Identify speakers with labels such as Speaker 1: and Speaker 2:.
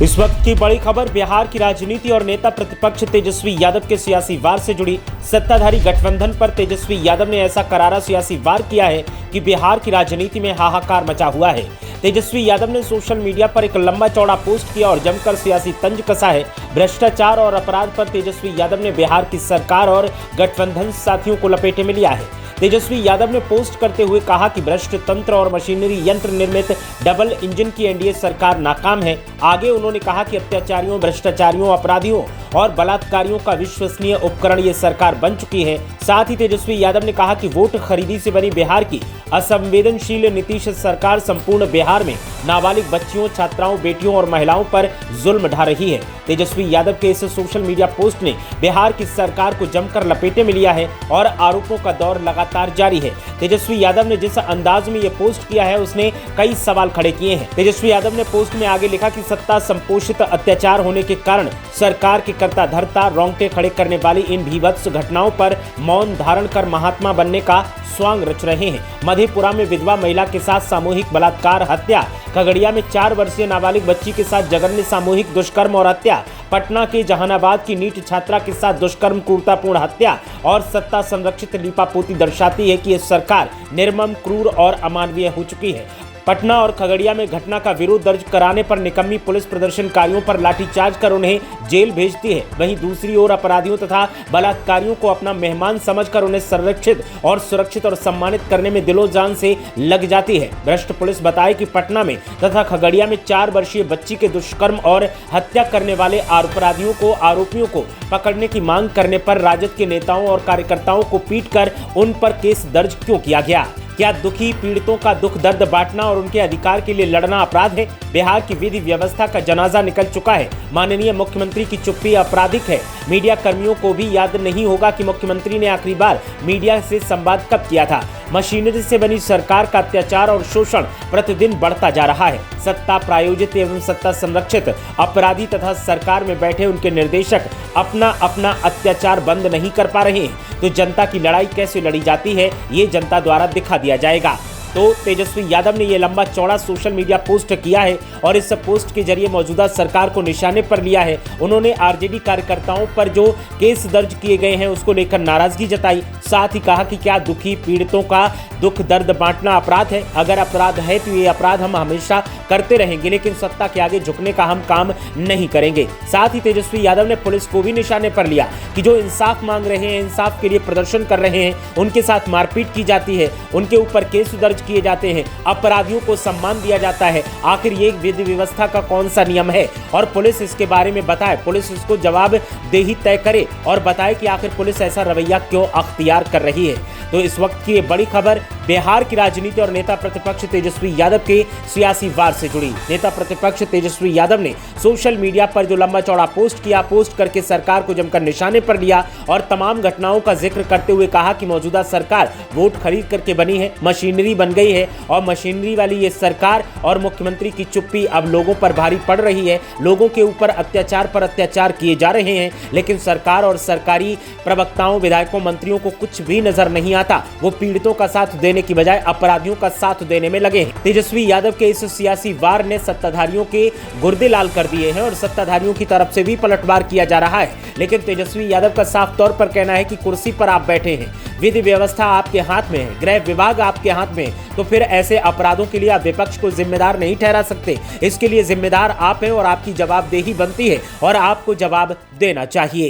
Speaker 1: इस वक्त की बड़ी खबर बिहार की राजनीति और नेता प्रतिपक्ष तेजस्वी यादव के सियासी वार से जुड़ी। सत्ताधारी गठबंधन पर तेजस्वी यादव ने ऐसा करारा सियासी वार किया है कि बिहार की राजनीति में हाहाकार मचा हुआ है। तेजस्वी यादव ने सोशल मीडिया पर एक लंबा चौड़ा पोस्ट किया और जमकर सियासी तंज कसा है। भ्रष्टाचार और अपराध पर तेजस्वी यादव ने बिहार की सरकार और गठबंधन साथियों को लपेटे में लिया है। तेजस्वी यादव ने पोस्ट करते हुए कहा कि भ्रष्ट तंत्र और मशीनरी यंत्र निर्मित डबल इंजन की एनडीए सरकार नाकाम है। आगे उन्होंने कहा कि अत्याचारियों, भ्रष्टाचारियों, अपराधियों और बलात्कारियों का विश्वसनीय उपकरण ये सरकार बन चुकी है। साथ ही तेजस्वी यादव ने कहा कि वोट खरीदी से बनी बिहार की असंवेदनशील नीतीश सरकार संपूर्ण बिहार में नाबालिग बच्चियों, छात्राओं, बेटियों और महिलाओं पर जुल्म ढा रही है। तेजस्वी यादव के इस सोशल मीडिया पोस्ट ने बिहार की सरकार को जमकर लपेटे में लिया है और आरोपों का दौर लगातार जारी है। तेजस्वी यादव ने जिस अंदाज में ये पोस्ट किया है उसने कई सवाल खड़े किए हैं। तेजस्वी यादव ने पोस्ट में आगे लिखा कि सत्ता संपोषित अत्याचार होने के कारण सरकार के कर्ता धर्ता, रोंगटे खड़े करने वाली इन भीभत्स घटनाओं पर मौन धारण कर महात्मा बनने का स्वांग रच रहे हैं। मधेपुरा में विधवा महिला के साथ सामूहिक बलात्कार, हत्या, खगड़िया में 4 वर्षीय नाबालिग बच्ची के साथ जघन्य सामूहिक दुष्कर्म और हत्या, पटना के जहानाबाद की नीट छात्रा के साथ दुष्कर्म, क्रूरतापूर्ण हत्या और सत्ता संरक्षित लीपापोती दर्शाती है कि यह सरकार निर्मम, क्रूर और अमानवीय हो चुकी है। पटना और खगड़िया में घटना का विरोध दर्ज कराने पर निकम्मी पुलिस प्रदर्शनकारियों पर लाठीचार्ज कर उन्हें जेल भेजती है। वहीं दूसरी ओर अपराधियों तथा बलात्कारियों को अपना मेहमान समझकर उन्हें संरक्षित और सुरक्षित और सम्मानित करने में दिलो जान से लग जाती है। भ्रष्ट पुलिस बताए कि पटना में तथा खगड़िया में 4 वर्षीय बच्ची के दुष्कर्म और हत्या करने वाले आरोपियों को पकड़ने की मांग करने पर राजद के नेताओं और कार्यकर्ताओं को पीटकर उन पर केस दर्ज क्यों किया गया? क्या दुखी पीड़ितों का दुख दर्द बांटना और उनके अधिकार के लिए लड़ना अपराध है? बिहार की विधि व्यवस्था का जनाजा निकल चुका है। माननीय मुख्यमंत्री की चुप्पी आपराधिक है। मीडिया कर्मियों को भी याद नहीं होगा कि मुख्यमंत्री ने आखिरी बार मीडिया से संवाद कब किया था। मशीनरी से बनी सरकार का अत्याचार और शोषण प्रतिदिन बढ़ता जा रहा है। सत्ता प्रायोजित एवं सत्ता संरक्षित अपराधी तथा सरकार में बैठे उनके निर्देशक अपना अत्याचार बंद नहीं कर पा रहे हैं, तो जनता की लड़ाई कैसे लड़ी जाती है ये जनता द्वारा दिखा दिया जाएगा। तो तेजस्वी यादव ने ये लंबा चौड़ा सोशल मीडिया पोस्ट किया है और इस पोस्ट के जरिए मौजूदा सरकार को निशाने पर लिया है। उन्होंने आरजेडी कार्यकर्ताओं पर जो केस दर्ज किए गए हैं उसको लेकर नाराजगी जताई। साथ ही कहा कि क्या दुखी पीड़ितों का दुख दर्द बांटना अपराध है? अगर अपराध है तो ये अपराध हम हमेशा करते रहेंगे, लेकिन सत्ता के आगे झुकने का हम काम नहीं करेंगे। साथ ही तेजस्वी यादव ने पुलिस को भी निशाने पर लिया कि जो इंसाफ मांग रहे हैं, इंसाफ के लिए प्रदर्शन कर रहे हैं, उनके साथ मारपीट की जाती है, उनके ऊपर केस दर्ज किए जाते हैं, अपराधियों को सम्मान दिया जाता है। आखिर ये विधि व्यवस्था का कौन सा नियम है? और पुलिस इसके बारे में बताए, पुलिस इसको जवाबदेही तय करे और बताए कि आखिर पुलिस ऐसा रवैया क्यों अख्तियार कर रही है। तो इस वक्त की ये बड़ी खबर बिहार की राजनीति और नेता प्रतिपक्ष तेजस्वी यादव के सियासी वार से जुड़ी। नेता प्रतिपक्ष तेजस्वी यादव ने सोशल मीडिया पर जो लंबा चौड़ा पोस्ट किया, पोस्ट करके सरकार को जमकर निशाने पर लिया और तमाम घटनाओं का जिक्र करते हुए कहा कि मौजूदा सरकार वोट खरीद करके बनी है, मशीनरी बन गई है और मशीनरी वाली ये सरकार और मुख्यमंत्री की चुप्पी अब लोगों पर भारी पड़ रही है। लोगों के ऊपर अत्याचार किए जा रहे हैं, लेकिन सरकार और सरकारी प्रवक्ताओं, विधायकों, मंत्रियों को कुछ भी नजर नहीं आता। वो पीड़ितों का साथ देने की बजाय अपराधियों का साथ देने में लगे हैं। तेजस्वी यादव के इस सियासी वार ने सत्ताधारियों के गुर्दे लाल कर दिए हैं और सत्ताधारियों की तरफ से भी पलटवार किया जा रहा है। लेकिन तेजस्वी यादव का साफ तौर पर कहना है कि कुर्सी पर आप बैठे हैं, विधि व्यवस्था आपके हाथ में है, गृह विभाग आपके हाथ में है, तो फिर ऐसे अपराधों के लिए आप विपक्ष को जिम्मेदार नहीं ठहरा सकते। इसके लिए जिम्मेदार आप हैं और आपकी जवाबदेही बनती है और आपको जवाब देना चाहिए।